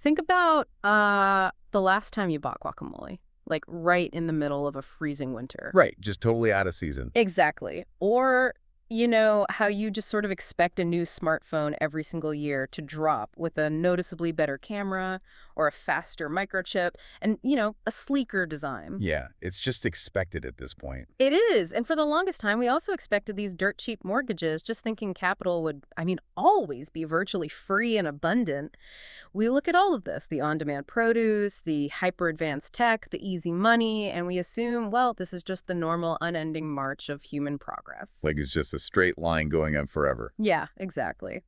Think about the last time you bought guacamole, like right in the middle of a freezing winter. Right, just totally out of season. Exactly. Or, how you just sort of expect a new smartphone every single year to drop with a noticeably better camera or a faster microchip and, a sleeker design. Yeah, it's just expected at this point. It is. And for the longest time, we also expected these dirt cheap mortgages, just thinking capital would, always be virtually free and abundant. We look at all of this, the on demand produce, the hyper advanced tech, the easy money, and we assume, well, this is just the normal, unending march of human progress. Like it's just a straight line going up forever. Yeah, exactly.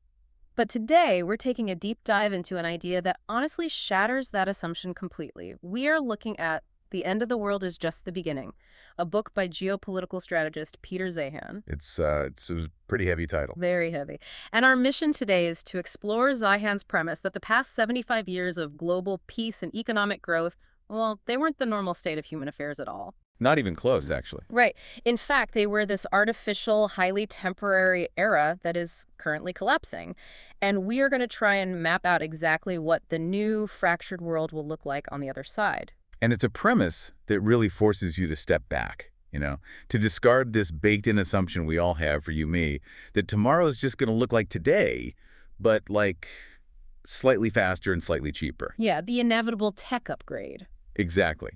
But today, we're taking a deep dive into an idea that honestly shatters that assumption completely. We are looking at The End of the World is Just the Beginning, a book by geopolitical strategist Peter Zeihan. It's a pretty heavy title. Very heavy. And our mission today is to explore Zeihan's premise that the past 75 years of global peace and economic growth, well, they weren't the normal state of human affairs at all. Not even close, actually. Right. In fact, they were this artificial, highly temporary era that is currently collapsing. And we are going to try and map out exactly what the new fractured world will look like on the other side. And it's a premise that really forces you to step back, to discard this baked-in assumption we all have for you, me, that tomorrow is just going to look like today, but like slightly faster and slightly cheaper. Yeah, the inevitable tech upgrade. Exactly.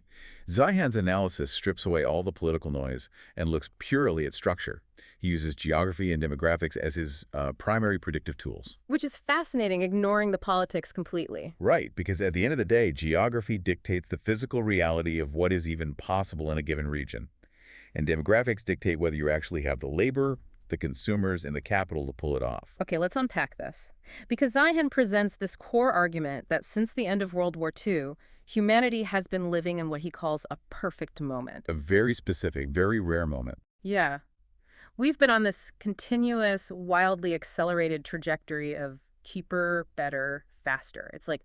Zeihan's analysis strips away all the political noise and looks purely at structure. He uses geography and demographics as his primary predictive tools. Which is fascinating, ignoring the politics completely. Right, because at the end of the day, geography dictates the physical reality of what is even possible in a given region. And demographics dictate whether you actually have the labor, the consumers, and the capital to pull it off. Okay, let's unpack this. Because Zeihan presents this core argument that since the end of World War II, humanity has been living in what he calls a perfect moment. A very specific, very rare moment. Yeah. We've been on this continuous, wildly accelerated trajectory of cheaper, better, faster. It's like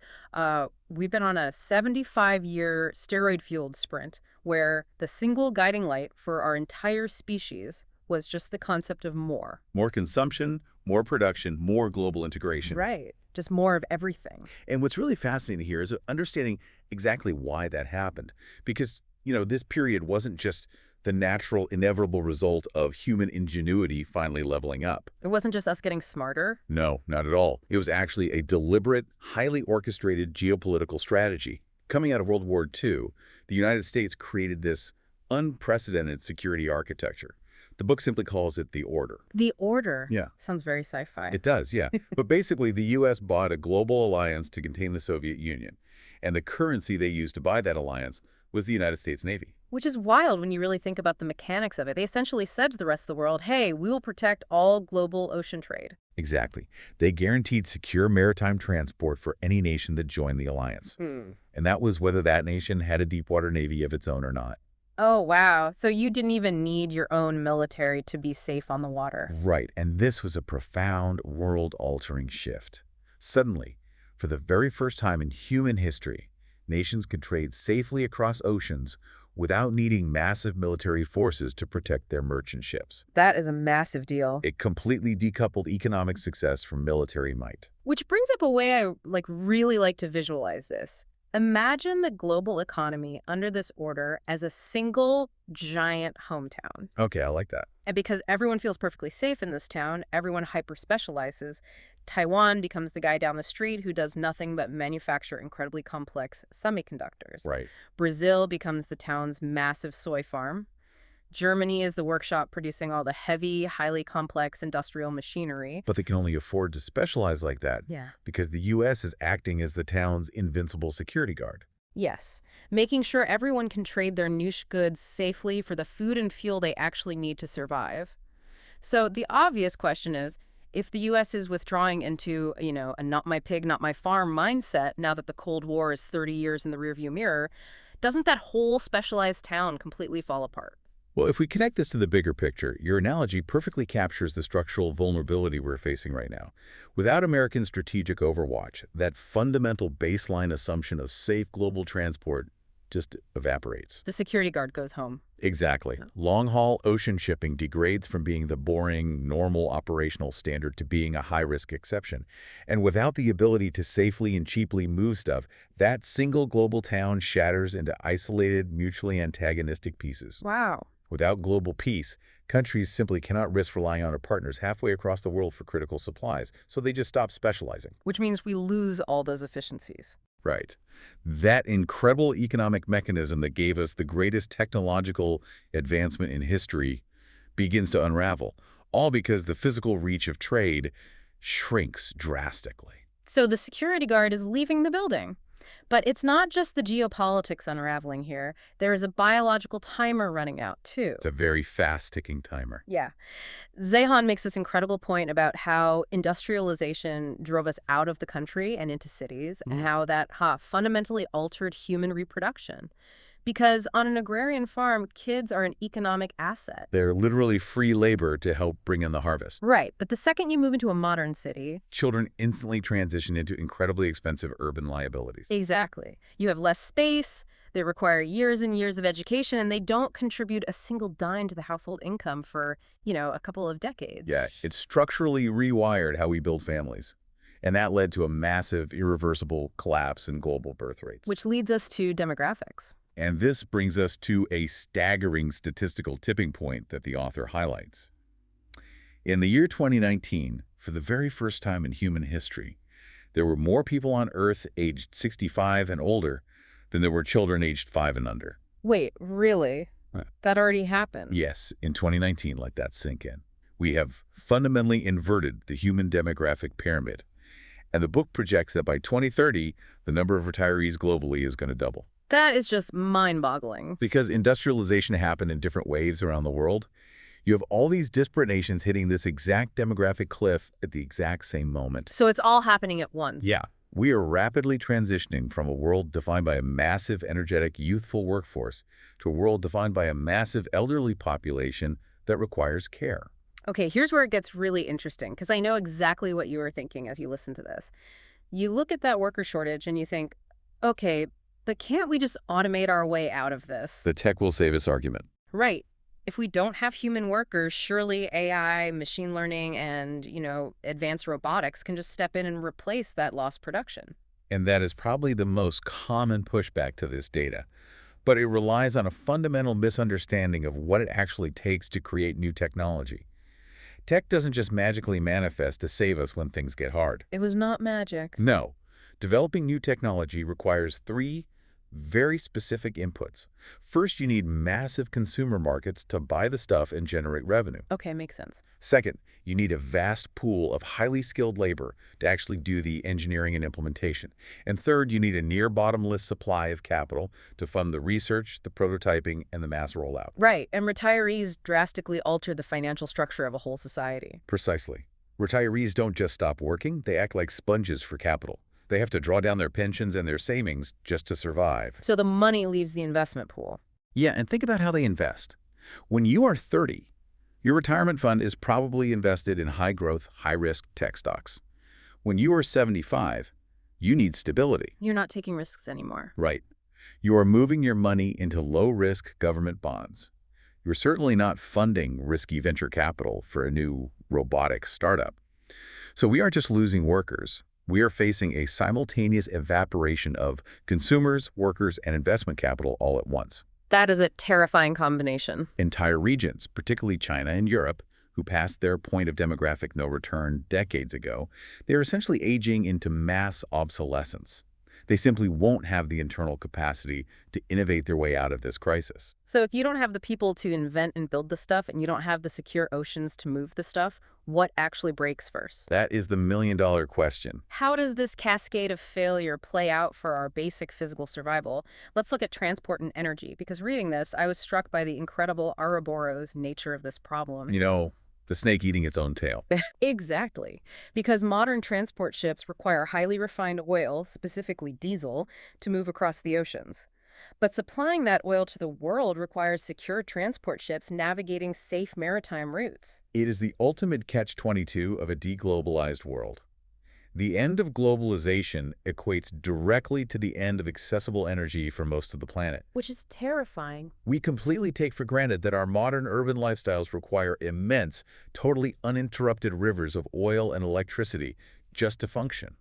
we've been on a 75-year steroid-fueled sprint where the single guiding light for our entire species was just the concept of more. More consumption, more production, more global integration. Right. Just more of everything. And what's really fascinating here is understanding exactly why that happened. Because, this period wasn't just the natural, inevitable result of human ingenuity finally leveling up. It wasn't just us getting smarter. No, not at all. It was actually a deliberate, highly orchestrated geopolitical strategy. Coming out of World War II, the United States created this unprecedented security architecture. The book simply calls it the Order. The Order? Yeah. Sounds very sci-fi. It does, yeah. But basically, the U.S. bought a global alliance to contain the Soviet Union. And the currency they used to buy that alliance was the United States Navy. Which is wild when you really think about the mechanics of it. They essentially said to the rest of the world, hey, we will protect all global ocean trade. Exactly. They guaranteed secure maritime transport for any nation that joined the alliance. And that was whether that nation had a deepwater navy of its own or not. Oh, wow. So you didn't even need your own military to be safe on the water. Right. And this was a profound, world-altering shift. Suddenly, for the very first time in human history, nations could trade safely across oceans without needing massive military forces to protect their merchant ships. That is a massive deal. It completely decoupled economic success from military might. Which brings up a way I really like to visualize this. Imagine the global economy under this order as a single giant hometown. Okay, I like that. And because everyone feels perfectly safe in this town, everyone hyper-specializes. Taiwan becomes the guy down the street who does nothing but manufacture incredibly complex semiconductors. Right. Brazil becomes the town's massive soy farm. Germany is the workshop producing all the heavy, highly complex industrial machinery. But they can only afford to specialize like that Yeah. because the U.S. is acting as the town's invincible security guard. Yes, making sure everyone can trade their niche goods safely for the food and fuel they actually need to survive. So the obvious question is, if the U.S. is withdrawing into, a not my pig, not my farm mindset now that the Cold War is 30 years in the rearview mirror, doesn't that whole specialized town completely fall apart? Well, if we connect this to the bigger picture, your analogy perfectly captures the structural vulnerability we're facing right now. Without American strategic overwatch, that fundamental baseline assumption of safe global transport just evaporates. The security guard goes home. Exactly. Long-haul ocean shipping degrades from being the boring, normal operational standard to being a high-risk exception. And without the ability to safely and cheaply move stuff, that single global town shatters into isolated, mutually antagonistic pieces. Wow. Without global peace, countries simply cannot risk relying on their partners halfway across the world for critical supplies, so they just stop specializing. Which means we lose all those efficiencies. Right. That incredible economic mechanism that gave us the greatest technological advancement in history begins to unravel, all because the physical reach of trade shrinks drastically. So the security guard is leaving the building. But it's not just the geopolitics unraveling here. There is a biological timer running out, too. It's a very fast-ticking timer. Yeah. Zehan makes this incredible point about how industrialization drove us out of the country and into cities, and how that fundamentally altered human reproduction. Because on an agrarian farm, kids are an economic asset. They're literally free labor to help bring in the harvest. Right, but the second you move into a modern city... Children instantly transition into incredibly expensive urban liabilities. Exactly. You have less space, they require years and years of education, and they don't contribute a single dime to the household income for, a couple of decades. Yeah, it structurally rewired how we build families. And that led to a massive, irreversible collapse in global birth rates. Which leads us to demographics. And this brings us to a staggering statistical tipping point that the author highlights. In the year 2019, for the very first time in human history, there were more people on Earth aged 65 and older than there were children aged 5 and under. Wait, really? Right. That already happened? Yes, in 2019, let that sink in. We have fundamentally inverted the human demographic pyramid. And the book projects that by 2030, the number of retirees globally is going to double. That is just mind-boggling. Because industrialization happened in different waves around the world, you have all these disparate nations hitting this exact demographic cliff at the exact same moment. So it's all happening at once. Yeah. We are rapidly transitioning from a world defined by a massive, energetic, youthful workforce to a world defined by a massive elderly population that requires care. Okay, here's where it gets really interesting, because I know exactly what you were thinking as you listen to this. You look at that worker shortage and you think, okay, but can't we just automate our way out of this? The tech will save us argument. Right. If we don't have human workers, surely AI, machine learning, and, advanced robotics can just step in and replace that lost production. And that is probably the most common pushback to this data. But it relies on a fundamental misunderstanding of what it actually takes to create new technology. Tech doesn't just magically manifest to save us when things get hard. It was not magic. No. Developing new technology requires 3 very specific inputs. First, you need massive consumer markets to buy the stuff and generate revenue. Okay, makes sense. Second, you need a vast pool of highly skilled labor to actually do the engineering and implementation. And third, you need a near bottomless supply of capital to fund the research, the prototyping, and the mass rollout. Right, and retirees drastically alter the financial structure of a whole society. Precisely. Retirees don't just stop working, they act like sponges for capital. They have to draw down their pensions and their savings just to survive. So the money leaves the investment pool. Yeah, and think about how they invest. When you are 30, your retirement fund is probably invested in high-growth, high-risk tech stocks. When you are 75, you need stability. You're not taking risks anymore. Right. You are moving your money into low-risk government bonds. You're certainly not funding risky venture capital for a new robotics startup. So we aren't just losing workers. We are facing a simultaneous evaporation of consumers, workers, and investment capital all at once. That is a terrifying combination. Entire regions, particularly China and Europe, who passed their point of demographic no return decades ago, they are essentially aging into mass obsolescence. They simply won't have the internal capacity to innovate their way out of this crisis. So if you don't have the people to invent and build the stuff, and you don't have the secure oceans to move the stuff, what actually breaks first? That is the million-dollar question. How does this cascade of failure play out for our basic physical survival? Let's look at transport and energy, because reading this, I was struck by the incredible Ouroboros nature of this problem. The snake eating its own tail. Exactly. Because modern transport ships require highly refined oil, specifically diesel, to move across the oceans. But supplying that oil to the world requires secure transport ships navigating safe maritime routes. It is the ultimate catch-22 of a deglobalized world. The end of globalization equates directly to the end of accessible energy for most of the planet. Which is terrifying. We completely take for granted that our modern urban lifestyles require immense, totally uninterrupted rivers of oil and electricity just to function.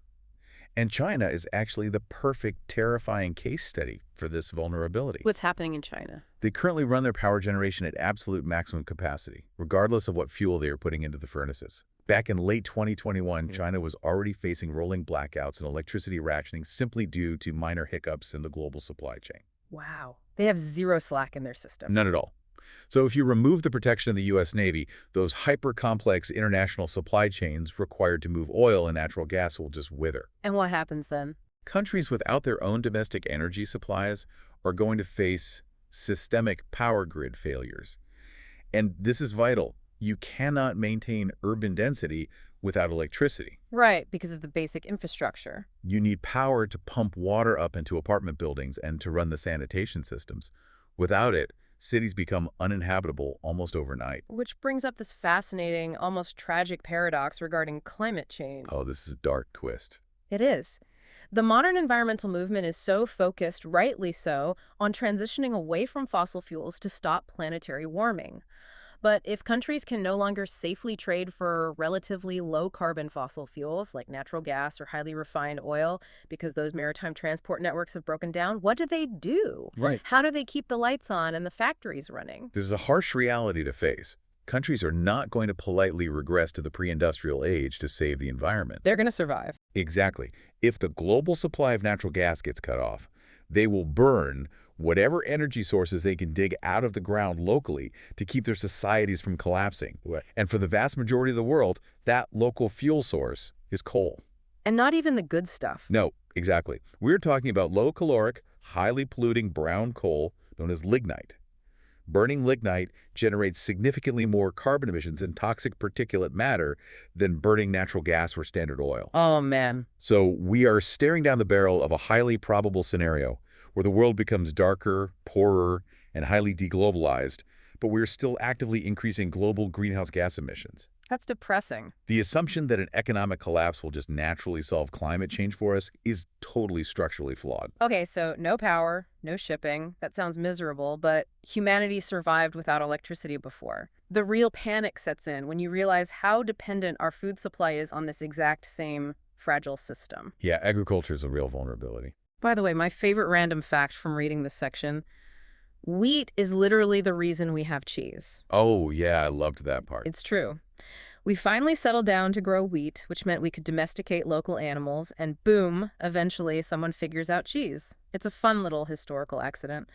And China is actually the perfect, terrifying case study for this vulnerability. What's happening in China? They currently run their power generation at absolute maximum capacity, regardless of what fuel they are putting into the furnaces. Back in late 2021, China was already facing rolling blackouts and electricity rationing simply due to minor hiccups in the global supply chain. Wow. They have zero slack in their system. None at all. So if you remove the protection of the U.S. Navy, those hyper-complex international supply chains required to move oil and natural gas will just wither. And what happens then? Countries without their own domestic energy supplies are going to face systemic power grid failures. And this is vital. You cannot maintain urban density without electricity. Right, because of the basic infrastructure. You need power to pump water up into apartment buildings and to run the sanitation systems. Without it, cities become uninhabitable almost overnight. Which brings up this fascinating, almost tragic paradox regarding climate change. Oh, this is a dark twist. It is. The modern environmental movement is so focused, rightly so, on transitioning away from fossil fuels to stop planetary warming. But if countries can no longer safely trade for relatively low-carbon fossil fuels like natural gas or highly refined oil because those maritime transport networks have broken down, what do they do? Right. How do they keep the lights on and the factories running? This is a harsh reality to face. Countries are not going to politely regress to the pre-industrial age to save the environment. They're going to survive. Exactly. If the global supply of natural gas gets cut off, they will burn whatever energy sources they can dig out of the ground locally to keep their societies from collapsing. Right. And for the vast majority of the world, that local fuel source is coal. And not even the good stuff. No, exactly. We're talking about low-caloric, highly polluting brown coal known as lignite. Burning lignite generates significantly more carbon emissions and toxic particulate matter than burning natural gas or standard oil. Oh, man. So we are staring down the barrel of a highly probable scenario where the world becomes darker, poorer, and highly deglobalized, but we're still actively increasing global greenhouse gas emissions. That's depressing. The assumption that an economic collapse will just naturally solve climate change for us is totally structurally flawed. Okay, so no power, no shipping. That sounds miserable, but humanity survived without electricity before. The real panic sets in when you realize how dependent our food supply is on this exact same fragile system. Yeah, agriculture is a real vulnerability. By the way, my favorite random fact from reading this section, wheat is literally the reason we have cheese. Oh, yeah, I loved that part. It's true. We finally settled down to grow wheat, which meant we could domesticate local animals, and boom, eventually someone figures out cheese. It's a fun little historical accident.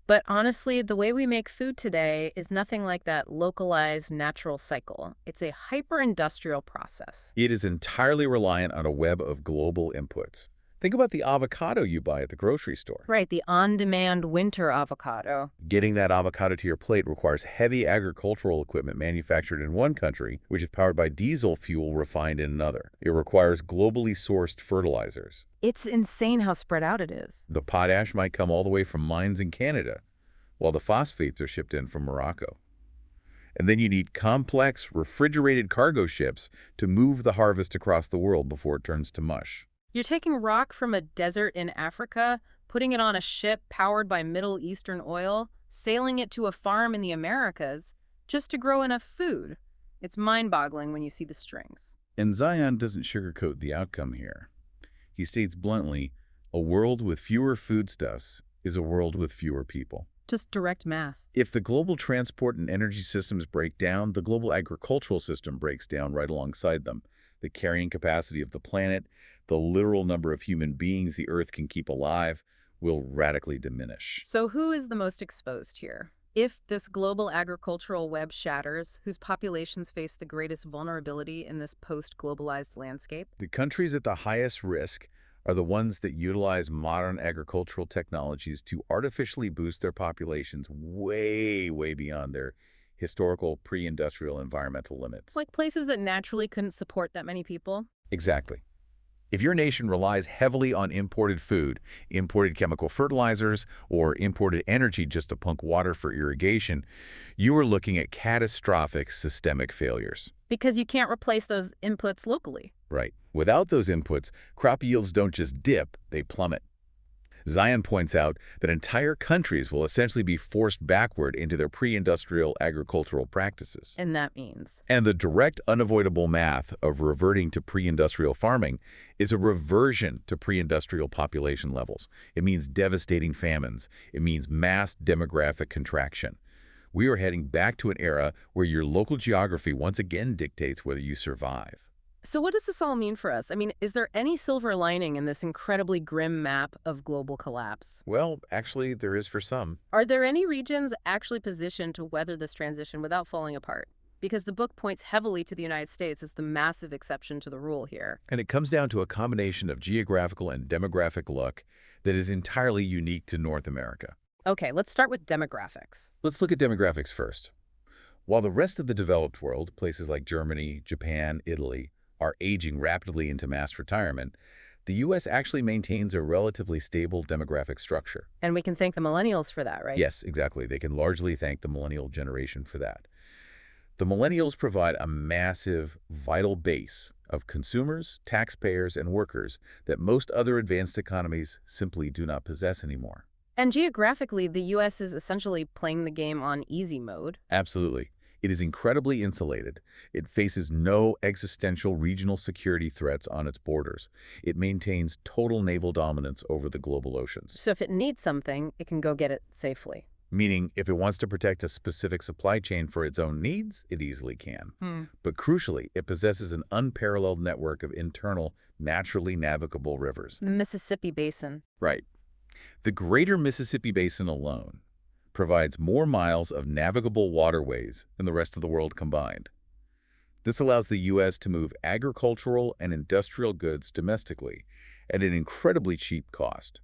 But honestly, the way we make food today is nothing like that localized natural cycle. It's a hyper-industrial process. It is entirely reliant on a web of global inputs. Think about the avocado you buy at the grocery store. Right, the on-demand winter avocado. Getting that avocado to your plate requires heavy agricultural equipment manufactured in one country, which is powered by diesel fuel refined in another. It requires globally sourced fertilizers. It's insane how spread out it is. The potash might come all the way from mines in Canada, while the phosphates are shipped in from Morocco. And then you need complex, refrigerated cargo ships to move the harvest across the world before it turns to mush. You're taking rock from a desert in Africa, putting it on a ship powered by Middle Eastern oil, sailing it to a farm in the Americas, just to grow enough food. It's mind-boggling when you see the strings. And Zion doesn't sugarcoat the outcome here. He states bluntly, a world with fewer foodstuffs is a world with fewer people. Just direct math. If the global transport and energy systems break down, the global agricultural system breaks down right alongside them. The carrying capacity of the planet, the literal number of human beings the Earth can keep alive, will radically diminish. So who is the most exposed here? If this global agricultural web shatters, whose populations face the greatest vulnerability in this post-globalized landscape? The countries at the highest risk are the ones that utilize modern agricultural technologies to artificially boost their populations way, way beyond their historical pre-industrial environmental limits. Like places that naturally couldn't support that many people? Exactly. If your nation relies heavily on imported food, imported chemical fertilizers, or imported energy just to pump water for irrigation, you are looking at catastrophic systemic failures. Because you can't replace those inputs locally. Right. Without those inputs, crop yields don't just dip, they plummet. Zion points out that entire countries will essentially be forced backward into their pre-industrial agricultural practices. And that means. And the direct, unavoidable math of reverting to pre-industrial farming is a reversion to pre-industrial population levels. It means devastating famines. It means mass demographic contraction. We are heading back to an era where your local geography once again dictates whether you survive. So what does this all mean for us? I mean, is there any silver lining in this incredibly grim map of global collapse? Well, actually, there is for some. Are there any regions actually positioned to weather this transition without falling apart? Because the book points heavily to the United States as the massive exception to the rule here. And it comes down to a combination of geographical and demographic luck that is entirely unique to North America. Okay, let's start with demographics. Let's look at demographics first. While the rest of the developed world, places like Germany, Japan, Italy, are aging rapidly into mass retirement, the U.S. actually maintains a relatively stable demographic structure. And we can thank the millennials for that, right? Yes, exactly. They can largely thank the millennial generation for that. The millennials provide a massive, vital base of consumers, taxpayers, and workers that most other advanced economies simply do not possess anymore. And geographically, the U.S. is essentially playing the game on easy mode. Absolutely. It is incredibly insulated. It faces no existential regional security threats on its borders. It maintains total naval dominance over the global oceans. So if it needs something, it can go get it safely. Meaning, if it wants to protect a specific supply chain for its own needs, it easily can. But crucially, it possesses an unparalleled network of internal, naturally navigable rivers. The Mississippi Basin. Right. The greater Mississippi Basin alone provides more miles of navigable waterways than the rest of the world combined. This allows the U.S. to move agricultural and industrial goods domestically at an incredibly cheap cost,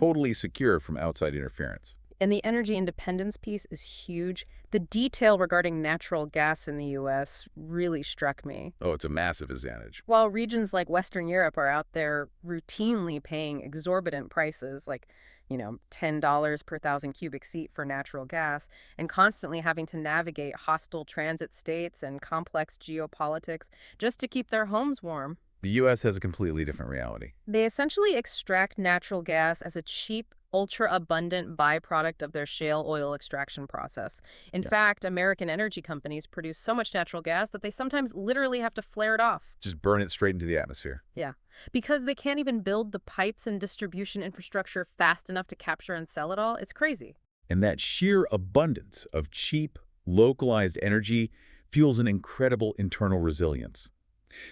totally secure from outside interference. And the energy independence piece is huge. The detail regarding natural gas in the U.S. really struck me. Oh, it's a massive advantage. While regions like Western Europe are out there routinely paying exorbitant prices, like, $10 per 1,000 cubic feet for natural gas, and constantly having to navigate hostile transit states and complex geopolitics just to keep their homes warm. The U.S. has a completely different reality. They essentially extract natural gas as a cheap, ultra-abundant byproduct of their shale oil extraction process. In fact, American energy companies produce so much natural gas that they sometimes literally have to flare it off. Just burn it straight into the atmosphere. Yeah, because they can't even build the pipes and distribution infrastructure fast enough to capture and sell it all. It's crazy. And that sheer abundance of cheap, localized energy fuels an incredible internal resilience.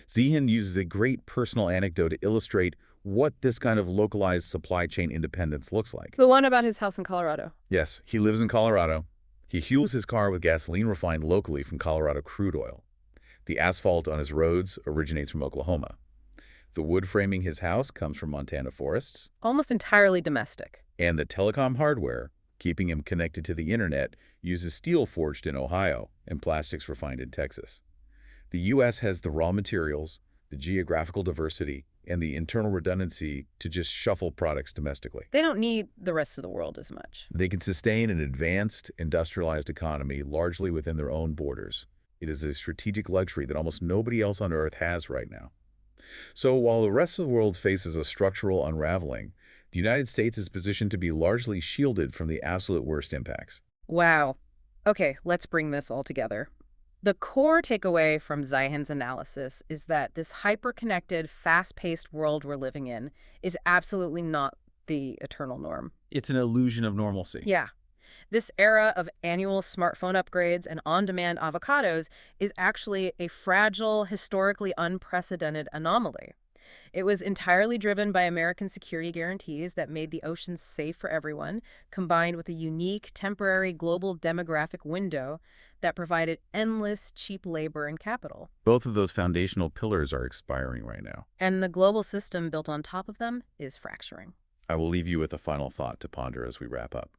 Zihan uses a great personal anecdote to illustrate what this kind of localized supply chain independence looks like. The one about his house in Colorado. Yes, he lives in Colorado. He fuels his car with gasoline refined locally from Colorado crude oil. The asphalt on his roads originates from Oklahoma. The wood framing his house comes from Montana forests. Almost entirely domestic. And the telecom hardware, keeping him connected to the internet, uses steel forged in Ohio and plastics refined in Texas. The U.S. has the raw materials, the geographical diversity, and the internal redundancy to just shuffle products domestically. They don't need the rest of the world as much. They can sustain an advanced, industrialized economy largely within their own borders. It is a strategic luxury that almost nobody else on Earth has right now. So while the rest of the world faces a structural unraveling, the United States is positioned to be largely shielded from the absolute worst impacts. Wow. Okay, let's bring this all together. The core takeaway from Zihan's analysis is that this hyper-connected, fast-paced world we're living in is absolutely not the eternal norm. It's an illusion of normalcy. Yeah. This era of annual smartphone upgrades and on-demand avocados is actually a fragile, historically unprecedented anomaly. It was entirely driven by American security guarantees that made the oceans safe for everyone, combined with a unique, temporary global demographic window that provided endless, cheap labor and capital. Both of those foundational pillars are expiring right now. And the global system built on top of them is fracturing. I will leave you with a final thought to ponder as we wrap up.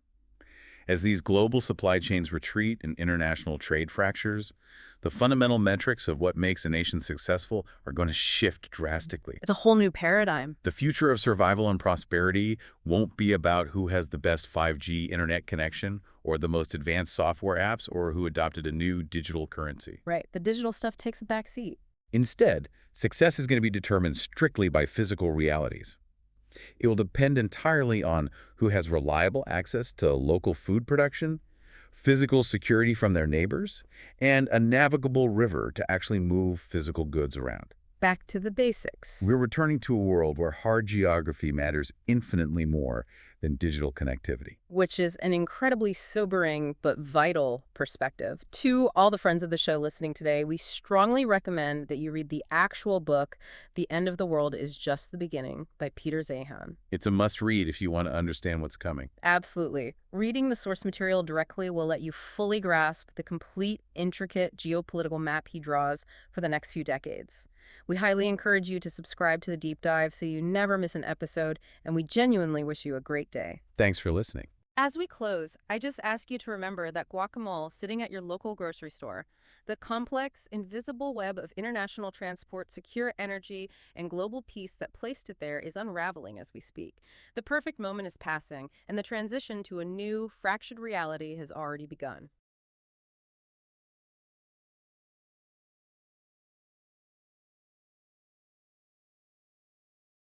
As these global supply chains retreat and international trade fractures, the fundamental metrics of what makes a nation successful are going to shift drastically. It's a whole new paradigm. The future of survival and prosperity won't be about who has the best 5G internet connection or the most advanced software apps or who adopted a new digital currency. Right. The digital stuff takes a back seat. Instead, Success is going to be determined strictly by physical realities. It will depend entirely on who has reliable access to local food production, physical security from their neighbors, and a navigable river to actually move physical goods around. Back to the basics. We're returning to a world where hard geography matters infinitely more than digital connectivity. Which is an incredibly sobering but vital perspective. To all the friends of the show listening today, we strongly recommend that you read the actual book, The End of the World is Just the Beginning by Peter Zeihan. It's a must-read if you want to understand what's coming. Absolutely. Reading the source material directly will let you fully grasp the complete, intricate geopolitical map he draws for the next few decades. We highly encourage you to subscribe to the Deep Dive so you never miss an episode, and we genuinely wish you a great day. Thanks for listening. As we close, I just ask you to remember that guacamole sitting at your local grocery store, the complex, invisible web of international transport, secure energy, and global peace that placed it there is unraveling as we speak. The perfect moment is passing, and the transition to a new, fractured reality has already begun.